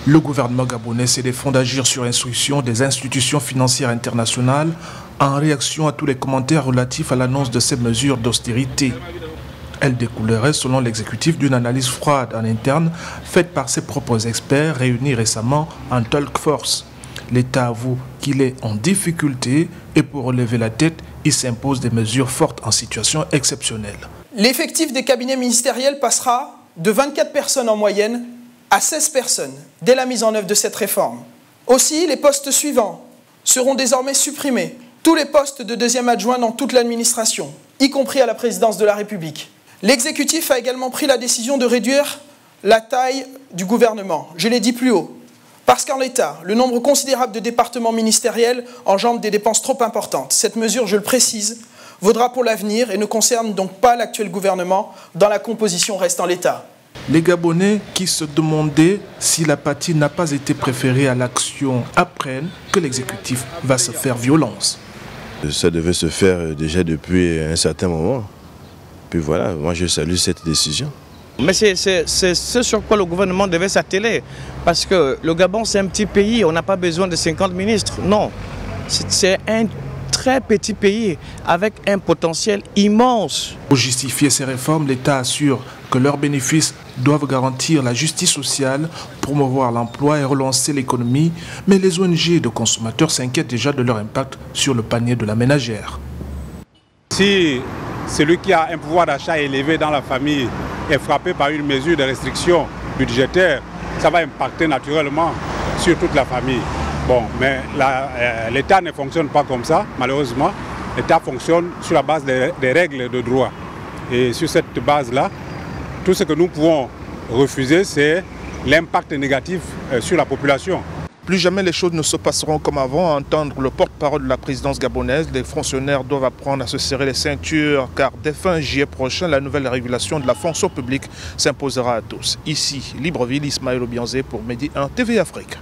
Le gouvernement gabonais s'est défendu d'agir sur instruction des institutions financières internationales en réaction à tous les commentaires relatifs à l'annonce de ces mesures d'austérité. Elle découlerait, selon l'exécutif, d'une analyse froide en interne faite par ses propres experts réunis récemment en talk force. L'État avoue qu'il est en difficulté et pour relever la tête, il s'impose des mesures fortes en situation exceptionnelle. L'effectif des cabinets ministériels passera de 24 personnes en moyenne à 16 personnes dès la mise en œuvre de cette réforme. Aussi, les postes suivants seront désormais supprimés. Tous les postes de deuxième adjoint dans toute l'administration, y compris à la présidence de la République. L'exécutif a également pris la décision de réduire la taille du gouvernement. Je l'ai dit plus haut. Parce qu'en l'état, le nombre considérable de départements ministériels engendre des dépenses trop importantes. Cette mesure, je le précise, vaudra pour l'avenir et ne concerne donc pas l'actuel gouvernement dans la composition reste en l'état. Les Gabonais qui se demandaient si la partie n'a pas été préférée à l'action apprennent que l'exécutif va se faire violence. Ça devait se faire déjà depuis un certain moment. Puis voilà, moi je salue cette décision. Mais c'est ce sur quoi le gouvernement devait s'atteler. Parce que le Gabon, c'est un petit pays, on n'a pas besoin de 50 ministres. Non, c'est un très petit pays avec un potentiel immense. Pour justifier ces réformes, l'État assure que leurs bénéfices doivent garantir la justice sociale, promouvoir l'emploi et relancer l'économie. Mais les ONG de consommateurs s'inquiètent déjà de leur impact sur le panier de la ménagère. Si celui qui a un pouvoir d'achat élevé dans la famille est frappé par une mesure de restriction budgétaire, ça va impacter naturellement sur toute la famille. Bon, mais l'État ne fonctionne pas comme ça, malheureusement. L'État fonctionne sur la base des règles de droit. Et sur cette base-là, tout ce que nous pouvons refuser, c'est l'impact négatif sur la population. Plus jamais les choses ne se passeront comme avant. À entendre le porte-parole de la présidence gabonaise, les fonctionnaires doivent apprendre à se serrer les ceintures car dès fin juillet prochain, la nouvelle régulation de la fonction publique s'imposera à tous. Ici, Libreville, Ismaël Obianzé pour Medi 1 TV Afrique.